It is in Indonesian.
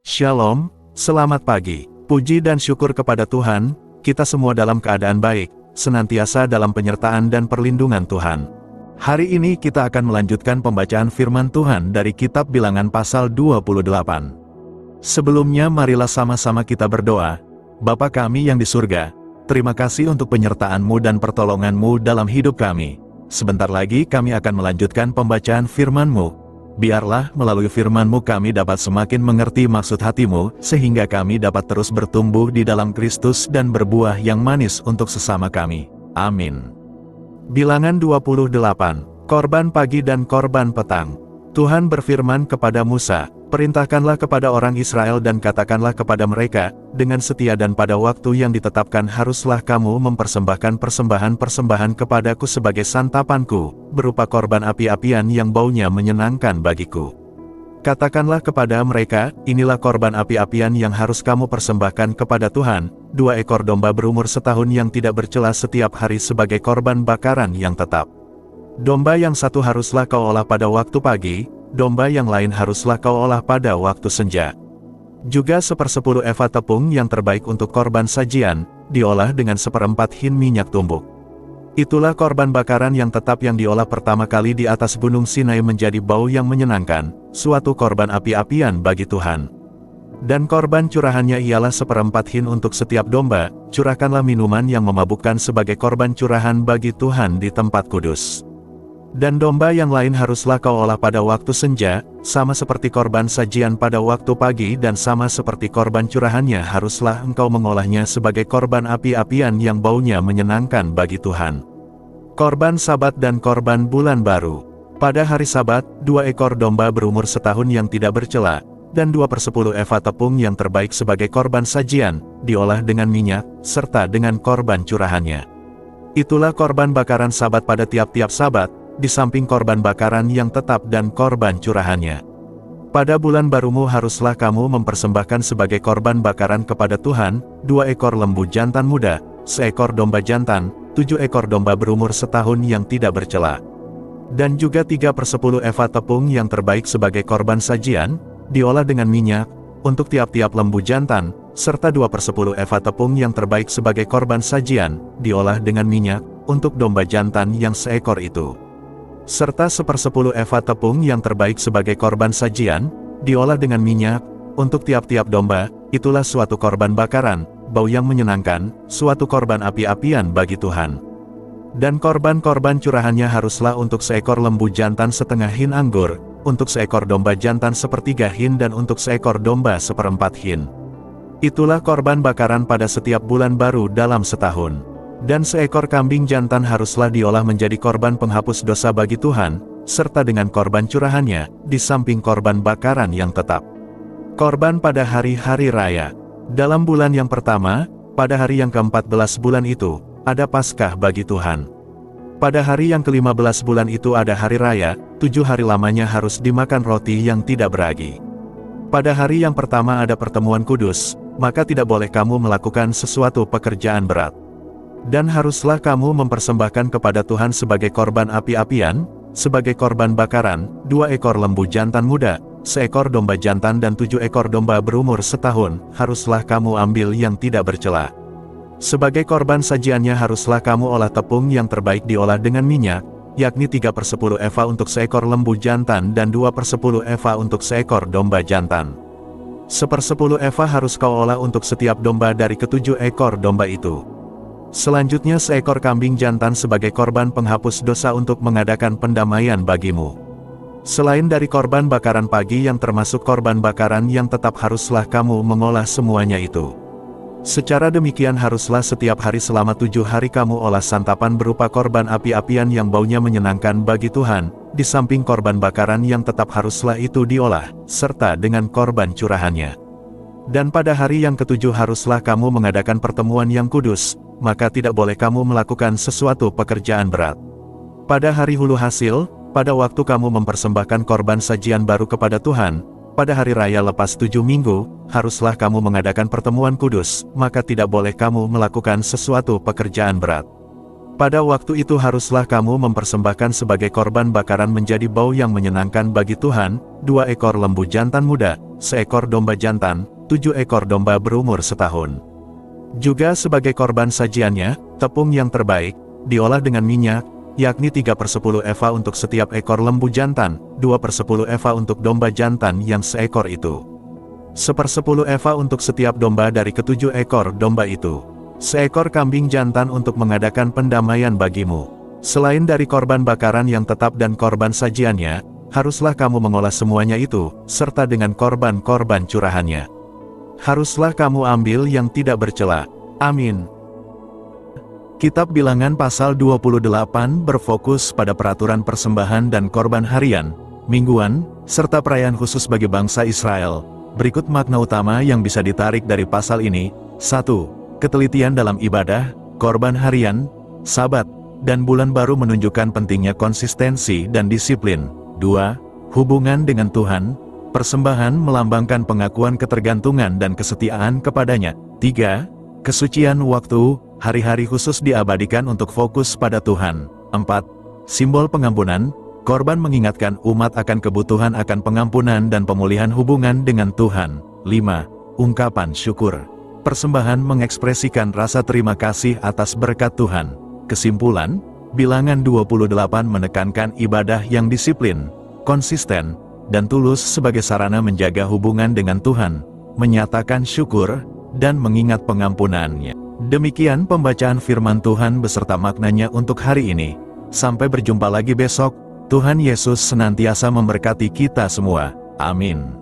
Shalom, selamat pagi. Puji dan syukur kepada Tuhan, kita semua dalam keadaan baik, senantiasa dalam penyertaan dan perlindungan Tuhan. Hari ini kita akan melanjutkan pembacaan firman Tuhan dari kitab Bilangan pasal 28. Sebelumnya marilah sama-sama kita berdoa. Bapa kami yang di surga, terima kasih untuk penyertaan-Mu dan pertolongan-Mu dalam hidup kami. Sebentar lagi kami akan melanjutkan pembacaan firman-Mu. Biarlah melalui firman-Mu kami dapat semakin mengerti maksud hati-Mu, sehingga kami dapat terus bertumbuh di dalam Kristus dan berbuah yang manis untuk sesama kami. Amin. Bilangan 28, Korban Pagi dan Korban Petang. Tuhan berfirman kepada Musa, "Perintahkanlah kepada orang Israel dan katakanlah kepada mereka, dengan setia dan pada waktu yang ditetapkan haruslah kamu mempersembahkan persembahan-persembahan kepadaku sebagai santapanku, berupa korban api-apian yang baunya menyenangkan bagiku. Katakanlah kepada mereka, inilah korban api-apian yang harus kamu persembahkan kepada Tuhan, 2 ekor domba berumur setahun yang tidak bercela setiap hari sebagai korban bakaran yang tetap. Domba yang satu haruslah kau olah pada waktu pagi, domba yang lain haruslah kau olah pada waktu senja. Juga 1/10 eva tepung yang terbaik untuk korban sajian, diolah dengan 1/4 hin minyak tumbuk. Itulah korban bakaran yang tetap yang diolah pertama kali di atas gunung Sinai menjadi bau yang menyenangkan, suatu korban api-apian bagi Tuhan. Dan korban curahannya ialah 1/4 hin untuk setiap domba, curahkanlah minuman yang memabukkan sebagai korban curahan bagi Tuhan di tempat kudus. Dan domba yang lain haruslah kau olah pada waktu senja, sama seperti korban sajian pada waktu pagi dan sama seperti korban curahannya haruslah engkau mengolahnya sebagai korban api-apian yang baunya menyenangkan bagi Tuhan. Korban Sabat dan Korban Bulan Baru. Pada hari Sabat, 2 ekor domba berumur setahun yang tidak bercela, dan 2/10 eva tepung yang terbaik sebagai korban sajian, diolah dengan minyak, serta dengan korban curahannya. Itulah korban bakaran Sabat pada tiap-tiap Sabat, di samping korban bakaran yang tetap dan korban curahannya. Pada bulan barumu haruslah kamu mempersembahkan sebagai korban bakaran kepada Tuhan, 2 ekor lembu jantan muda, 1 ekor domba jantan, 7 ekor domba berumur setahun yang tidak bercela. Dan juga 3/10 eva tepung yang terbaik sebagai korban sajian, diolah dengan minyak, untuk tiap-tiap lembu jantan, serta 2/10 eva tepung yang terbaik sebagai korban sajian, diolah dengan minyak, untuk domba jantan yang 1 ekor itu. Serta 1/10 eva tepung yang terbaik sebagai korban sajian, diolah dengan minyak, untuk tiap-tiap domba, itulah suatu korban bakaran, bau yang menyenangkan, suatu korban api-apian bagi Tuhan. Dan korban-korban curahannya haruslah untuk 1 ekor lembu jantan setengah hin anggur, untuk 1 ekor domba jantan 1/3 hin dan untuk 1 ekor domba 1/4 hin. Itulah korban bakaran pada setiap bulan baru dalam setahun. Dan 1 ekor kambing jantan haruslah diolah menjadi korban penghapus dosa bagi Tuhan, serta dengan korban curahannya, di samping korban bakaran yang tetap. Korban pada hari-hari raya. Dalam bulan yang pertama, pada hari yang ke-14 bulan itu, ada Paskah bagi Tuhan. Pada hari yang ke-15 bulan itu ada hari raya, 7 hari lamanya harus dimakan roti yang tidak beragi. Pada hari yang pertama ada pertemuan kudus, maka tidak boleh kamu melakukan sesuatu pekerjaan berat. Dan haruslah kamu mempersembahkan kepada Tuhan sebagai korban api-apian, sebagai korban bakaran, 2 ekor lembu jantan muda, 1 ekor domba jantan dan 7 ekor domba berumur setahun, haruslah kamu ambil yang tidak bercela. Sebagai korban sajiannya haruslah kamu olah tepung yang terbaik diolah dengan minyak, yakni 3/10 eva untuk 1 ekor lembu jantan dan 2/10 eva untuk 1 ekor domba jantan. 1/10 eva harus kau olah untuk setiap domba dari ke-7 ekor domba itu. Selanjutnya 1 ekor kambing jantan sebagai korban penghapus dosa untuk mengadakan pendamaian bagimu. Selain dari korban bakaran pagi yang termasuk korban bakaran yang tetap haruslah kamu mengolah semuanya itu. Secara demikian haruslah setiap hari selama 7 hari kamu olah santapan berupa korban api-apian yang baunya menyenangkan bagi Tuhan, di samping korban bakaran yang tetap haruslah itu diolah, serta dengan korban curahannya. Dan pada hari yang ke-7 haruslah kamu mengadakan pertemuan yang kudus, maka tidak boleh kamu melakukan sesuatu pekerjaan berat. Pada hari hulu hasil, pada waktu kamu mempersembahkan korban sajian baru kepada Tuhan, pada hari raya lepas 7 minggu, haruslah kamu mengadakan pertemuan kudus, maka tidak boleh kamu melakukan sesuatu pekerjaan berat. Pada waktu itu haruslah kamu mempersembahkan sebagai korban bakaran menjadi bau yang menyenangkan bagi Tuhan, 2 ekor lembu jantan muda, 1 ekor domba jantan, 7 ekor domba berumur setahun. Juga sebagai korban sajiannya, tepung yang terbaik, diolah dengan minyak, yakni 3/10 eva untuk setiap ekor lembu jantan, 2/10 eva untuk domba jantan yang seekor itu. 1/10 eva untuk setiap domba dari ke-7 ekor domba itu. 1 ekor kambing jantan untuk mengadakan pendamaian bagimu. Selain dari korban bakaran yang tetap dan korban sajiannya, haruslah kamu mengolah semuanya itu, serta dengan korban-korban curahannya. Haruslah kamu ambil yang tidak bercela. Amin. Kitab Bilangan pasal 28 berfokus pada peraturan persembahan dan korban harian, mingguan, serta perayaan khusus bagi bangsa Israel. Berikut makna utama yang bisa ditarik dari pasal ini. 1. Ketelitian dalam ibadah, korban harian, sabat, dan bulan baru menunjukkan pentingnya konsistensi dan disiplin. 2. Hubungan dengan Tuhan, persembahan melambangkan pengakuan ketergantungan dan kesetiaan kepadanya. 3. Kesucian waktu, hari-hari khusus diabadikan untuk fokus pada Tuhan. 4. Simbol pengampunan, korban mengingatkan umat akan kebutuhan akan pengampunan dan pemulihan hubungan dengan Tuhan. 5. Ungkapan syukur, persembahan mengekspresikan rasa terima kasih atas berkat Tuhan. Kesimpulan, Bilangan 28 menekankan ibadah yang disiplin, konsisten, dan tulus sebagai sarana menjaga hubungan dengan Tuhan, menyatakan syukur, dan mengingat pengampunannya. Demikian pembacaan firman Tuhan beserta maknanya untuk hari ini. Sampai berjumpa lagi besok. Tuhan Yesus senantiasa memberkati kita semua. Amin.